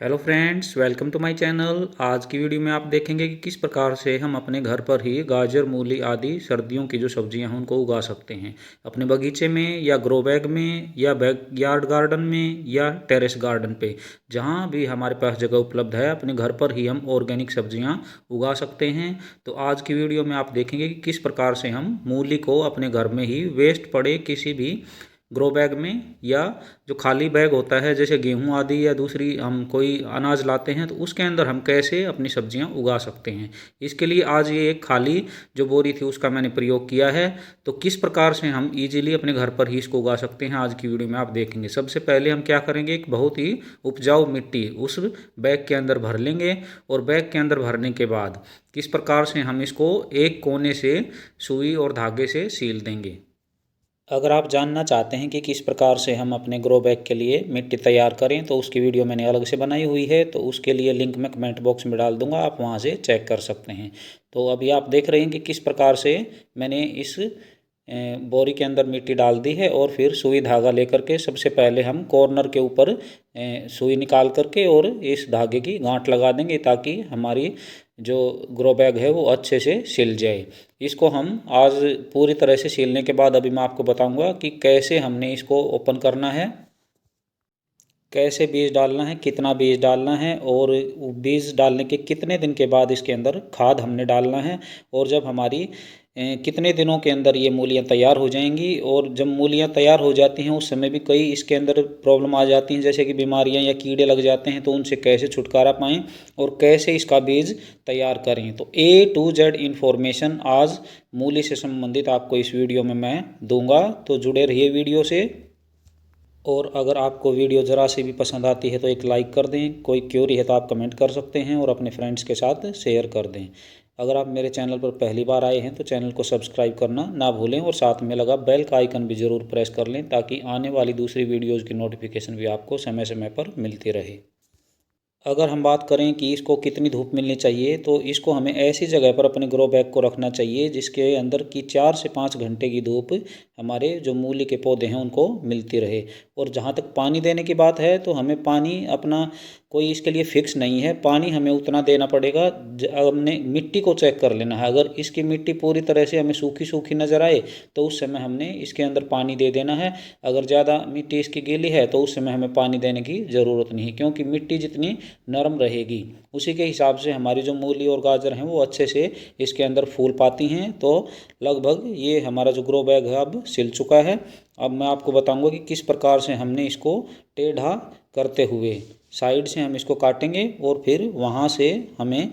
Hello friends, welcome to my channel. आज की video में आप देखेंगे कि किस प्रकार से हम अपने घर पर ही गाजर, मूली आदि सर्दियों की जो सब्जियां हैं उनको उगा सकते हैं अपने बगीचे में या ग्रो बैग में या बैकयार्ड गार्डन में या टेरेस गार्डन पे। जहां भी हमारे पास जगह उपलब्ध है अपने घर पर ही हम ऑर्गेनिक सब्जियां उगा सकते हैं। तो आज की वीडियो में आप देखेंगे कि किस प्रकार से हम मूली को अपने घर में ही वेस्ट पड़े किसी भी ग्रो बैग में या जो खाली बैग होता है जैसे गेहूं आदि या दूसरी हम कोई अनाज लाते हैं तो उसके अंदर हम कैसे अपनी सब्जियां उगा सकते हैं। इसके लिए आज ये एक खाली जो बोरी थी उसका मैंने प्रयोग किया है। तो किस प्रकार से हम इजीली अपने घर पर ही इसको उगा सकते हैं आज की वीडियो में आप देखेंगे। सबसे पहले हम क्या करेंगे, एक बहुत ही उपजाऊ मिट्टी उस बैग के अंदर भर लेंगे और बैग के अंदर भरने के बाद किस प्रकार से हम इसको एक कोने से सुई और धागे से सील देंगे। अगर आप जानना चाहते हैं कि किस प्रकार से हम अपने ग्रो बैग के लिए मिट्टी तैयार करें तो उसकी वीडियो मैंने अलग से बनाई हुई है, तो उसके लिए लिंक मैं कमेंट बॉक्स में डाल दूंगा, आप वहां से चेक कर सकते हैं। तो अभी आप देख रहे हैं कि किस प्रकार से मैंने इस बोरी के अंदर मिट्टी डाल दी है और फिर सुई धागा लेकर के सबसे पहले हम कॉर्नर के ऊपर सुई निकाल करके और इस धागे की गांठ लगा देंगे ताकि हमारी जो ग्रो बैग है वो अच्छे से सिल जाए। इसको हम आज पूरी तरह से सीलने के बाद अभी मैं आपको बताऊंगा कि कैसे हमने इसको ओपन करना है, कैसे बीज डालना है, कितना बीज डालना है और बीज डालने के कितने दिन के बाद इसके अंदर खाद हमने डालना है। और जब हमारी कितने दिनों के अंदर ये मूलियाँ तैयार हो जाएंगी और जब मूलियाँ तैयार हो जाती हैं उस समय भी कई इसके अंदर प्रॉब्लम आ जाती हैं जैसे कि बीमारियां या कीड़े लग जाते हैं, तो उनसे कैसे छुटकारा पाएं और कैसे इसका बीज तैयार करें। तो A to Z इन्फॉर्मेशन आज मूली से संबंधित आपको इस वीडियो में मैं दूंगा, तो जुड़े रहिए वीडियो से। और अगर आपको वीडियो ज़रा सी भी पसंद आती है तो एक लाइक कर दें, कोई क्यूरी है तो आप कमेंट कर सकते हैं और अपने फ्रेंड्स के साथ शेयर कर दें। अगर आप मेरे चैनल पर पहली बार आए हैं तो चैनल को सब्सक्राइब करना ना भूलें और साथ में लगा बेल का आइकन भी ज़रूर प्रेस कर लें ताकि आने वाली दूसरी वीडियोज़ की नोटिफिकेशन भी आपको समय समय पर मिलती रहे। अगर हम बात करें कि इसको कितनी धूप मिलनी चाहिए तो इसको हमें ऐसी जगह पर अपने ग्रो बैग को रखना चाहिए जिसके अंदर की 4 से 5 घंटे की धूप हमारे जो मूली के पौधे हैं उनको मिलती रहे। और जहाँ तक पानी देने की बात है तो हमें पानी अपना कोई इसके लिए फिक्स नहीं है, पानी हमें उतना देना पड़ेगा। हमने मिट्टी को चेक कर लेना है, अगर इसकी मिट्टी पूरी तरह से हमें सूखी सूखी नज़र आए तो उस समय हमने इसके अंदर पानी दे देना है। अगर ज़्यादा मिट्टी इसकी गीली है तो उस समय हमें पानी देने की ज़रूरत नहीं है, क्योंकि मिट्टी जितनी नरम रहेगी उसी के हिसाब से हमारी जो मूली और गाजर हैं वो अच्छे से इसके अंदर फूल पाती हैं। तो लगभग ये हमारा जो ग्रो बैग है अब सिल चुका है। अब मैं आपको बताऊंगा कि किस प्रकार से हमने इसको टेढ़ा करते हुए साइड से हम इसको काटेंगे और फिर वहाँ से हमें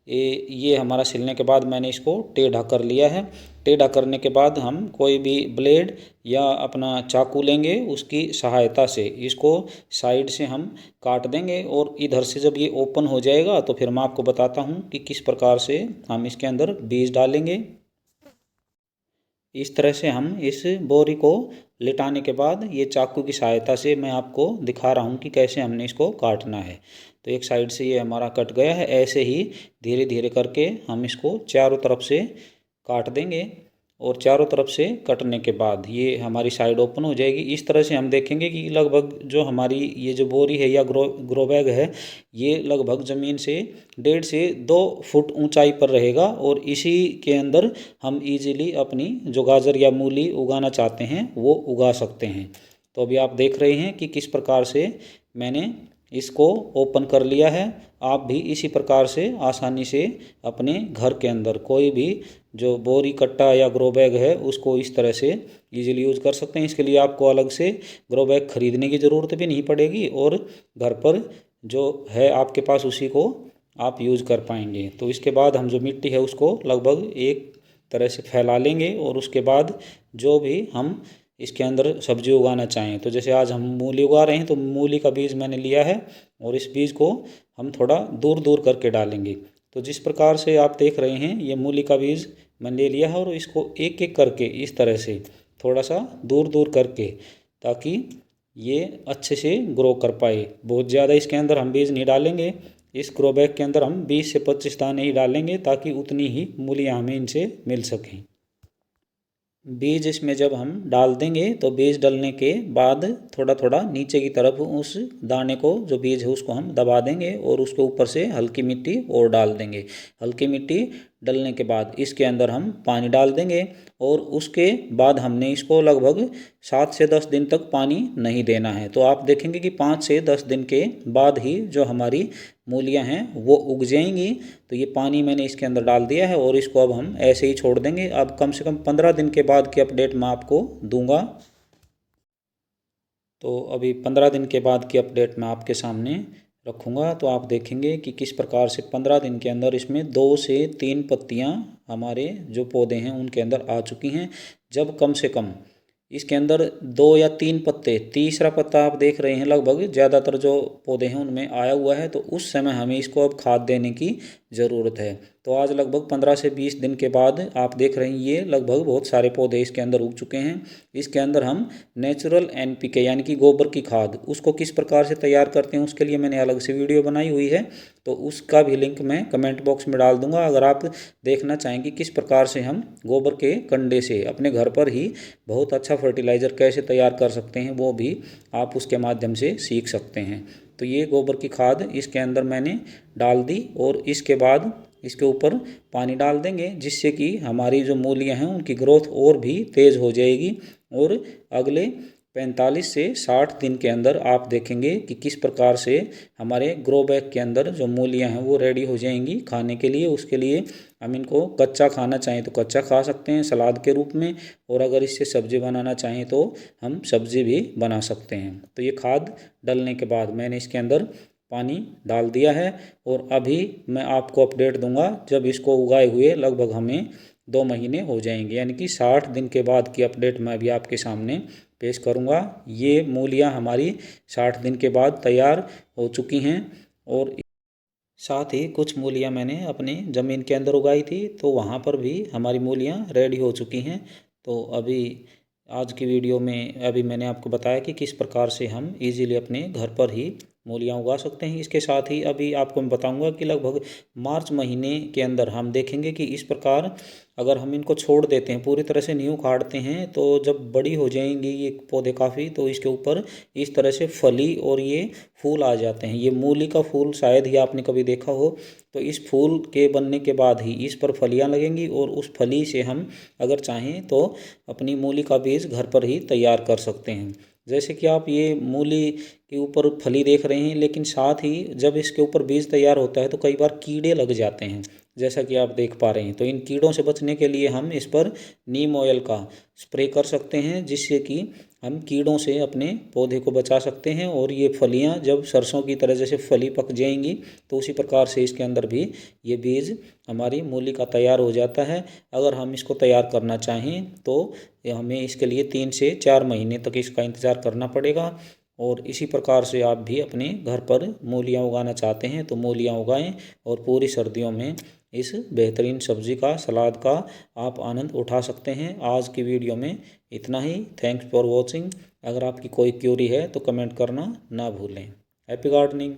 ये हमारा सिलने के बाद मैंने इसको टेढ़ा कर लिया है। टेढ़ा करने के बाद हम कोई भी ब्लेड या अपना चाकू लेंगे, उसकी सहायता से इसको साइड से हम काट देंगे और इधर से जब ये ओपन हो जाएगा तो फिर मैं आपको बताता हूँ कि किस प्रकार से हम इसके अंदर बीज डालेंगे। इस तरह से हम इस बोरी को लिटाने के बाद ये चाकू की सहायता से मैं आपको दिखा रहा हूँ कि कैसे हमने इसको काटना है। तो एक साइड से ये हमारा कट गया है, ऐसे ही धीरे धीरे करके हम इसको चारों तरफ से काट देंगे और चारों तरफ से कटने के बाद ये हमारी साइड ओपन हो जाएगी। इस तरह से हम देखेंगे कि लगभग जो हमारी ये जो बोरी है या ग्रो बैग है ये लगभग ज़मीन से 1.5 से 2 फुट ऊंचाई पर रहेगा और इसी के अंदर हम इजीली अपनी जो गाजर या मूली उगाना चाहते हैं वो उगा सकते हैं। तो अभी आप देख रहे हैं कि किस प्रकार से मैंने इसको ओपन कर लिया है। आप भी इसी प्रकार से आसानी से अपने घर के अंदर कोई भी जो बोरी कट्टा या ग्रो बैग है उसको इस तरह से इजीली यूज़ कर सकते हैं। इसके लिए आपको अलग से ग्रो बैग खरीदने की ज़रूरत भी नहीं पड़ेगी और घर पर जो है आपके पास उसी को आप यूज़ कर पाएंगे। तो इसके बाद हम जो मिट्टी है उसको लगभग एक तरह से फैला लेंगे और उसके बाद जो भी हम इसके अंदर सब्जी उगाना चाहें, तो जैसे आज हम मूली उगा रहे हैं तो मूली का बीज मैंने लिया है और इस बीज को हम थोड़ा दूर दूर करके डालेंगे। तो जिस प्रकार से आप देख रहे हैं ये मूली का बीज मैंने ले लिया है और इसको एक एक करके इस तरह से थोड़ा सा दूर दूर करके ताकि ये अच्छे से ग्रो कर पाए। बहुत ज़्यादा इसके अंदर हम बीज नहीं डालेंगे, इस ग्रो बैग के अंदर हम 20 से 25 दाने ही डालेंगे ताकि उतनी ही मूलियाँ हमें इनसे मिल सकें। बीज इसमें जब हम डाल देंगे तो बीज डालने के बाद थोड़ा थोड़ा नीचे की तरफ उस दाने को, जो बीज है उसको हम दबा देंगे और उसके ऊपर से हल्की मिट्टी और डाल देंगे। हल्की मिट्टी डालने के बाद इसके अंदर हम पानी डाल देंगे और उसके बाद हमने इसको लगभग 7 से 10 दिन तक पानी नहीं देना है। तो आप देखेंगे कि 5 से 10 दिन के बाद ही जो हमारी मूलियां हैं वो उग जाएंगी। तो ये पानी मैंने इसके अंदर डाल दिया है और इसको अब हम ऐसे ही छोड़ देंगे। अब कम से कम 15 दिन के बाद की अपडेट मैं आपको दूंगा। तो अभी 15 दिन के बाद की अपडेट मैं आपके सामने रखूँगा। तो आप देखेंगे कि किस प्रकार से 15 दिन के अंदर इसमें 2 से 3 पत्तियाँ हमारे जो पौधे हैं उनके अंदर आ चुकी हैं। जब कम से कम इसके अंदर 2 या 3 पत्ते, तीसरा पत्ता आप देख रहे हैं लगभग ज़्यादातर जो पौधे हैं उनमें आया हुआ है, तो उस समय हमें इसको अब खाद देने की ज़रूरत है। तो आज लगभग 15 से 20 दिन के बाद आप देख रहे हैं ये लगभग बहुत सारे पौधे इसके अंदर उग चुके हैं। इसके अंदर हम नेचुरल NPK यानी कि गोबर की खाद उसको किस प्रकार से तैयार करते हैं उसके लिए मैंने अलग से वीडियो बनाई हुई है, तो उसका भी लिंक मैं कमेंट बॉक्स में डाल दूंगा। अगर आप देखना चाहें कि किस प्रकार से हम गोबर के कंडे से अपने घर पर ही बहुत अच्छा फर्टिलाइज़र कैसे तैयार कर सकते हैं, वो भी आप उसके माध्यम से सीख सकते हैं। तो ये गोबर की खाद इसके अंदर मैंने डाल दी और इसके बाद इसके ऊपर पानी डाल देंगे, जिससे कि हमारी जो मूलियां हैं उनकी ग्रोथ और भी तेज़ हो जाएगी। और अगले 45 से 60 दिन के अंदर आप देखेंगे कि किस प्रकार से हमारे ग्रो बैग के अंदर जो मूलियां हैं वो रेडी हो जाएंगी खाने के लिए। उसके लिए हम इनको कच्चा खाना चाहें तो कच्चा खा सकते हैं सलाद के रूप में, और अगर इससे सब्ज़ी बनाना चाहें तो हम सब्ज़ी भी बना सकते हैं। तो ये खाद डालने के बाद मैंने इसके अंदर पानी डाल दिया है और अभी मैं आपको अपडेट दूंगा जब इसको उगाए हुए लगभग हमें 2 महीने हो जाएंगे, यानी कि 60 दिन के बाद की अपडेट मैं अभी आपके सामने पेश करूंगा। ये मूलियां हमारी 60 दिन के बाद तैयार हो चुकी हैं और साथ ही कुछ मूलियां मैंने अपनी ज़मीन के अंदर उगाई थी, तो वहाँ पर भी हमारी मूलियां रेडी हो चुकी हैं। तो अभी आज की वीडियो में अभी मैंने आपको बताया कि किस प्रकार से हम इजीली अपने घर पर ही मूलियां उगा सकते हैं। इसके साथ ही अभी आपको मैं बताऊंगा कि लगभग मार्च महीने के अंदर हम देखेंगे कि इस प्रकार अगर हम इनको छोड़ देते हैं, पूरी तरह से नींव काटते हैं, तो जब बड़ी हो जाएंगी ये पौधे काफ़ी, तो इसके ऊपर इस तरह से फली और ये फूल आ जाते हैं। ये मूली का फूल शायद ही आपने कभी देखा हो। तो इस फूल के बनने के बाद ही इस पर फलियां लगेंगी और उस फली से हम अगर चाहें तो अपनी मूली का बीज घर पर ही तैयार कर सकते हैं। जैसे कि आप ये मूली के ऊपर फली देख रहे हैं, लेकिन साथ ही जब इसके ऊपर बीज तैयार होता है तो कई बार कीड़े लग जाते हैं, जैसा कि आप देख पा रहे हैं। तो इन कीड़ों से बचने के लिए हम इस पर नीम ऑयल का स्प्रे कर सकते हैं, जिससे कि हम कीड़ों से अपने पौधे को बचा सकते हैं। और ये फलियां जब सरसों की तरह जैसे फली पक जाएंगी तो उसी प्रकार से इसके अंदर भी ये बीज हमारी मूली का तैयार हो जाता है। अगर हम इसको तैयार करना चाहें तो हमें इसके लिए 3 से 4 महीने तक इसका इंतज़ार करना पड़ेगा। और इसी प्रकार से आप भी अपने घर पर मूलियां उगाना चाहते हैं तो मूलियां उगाएं और पूरी सर्दियों में इस बेहतरीन सब्ज़ी का, सलाद का आप आनंद उठा सकते हैं। आज की वीडियो में इतना ही। Thanks for watching. अगर आपकी कोई क्यूरी है तो कमेंट करना ना भूलें। Happy gardening.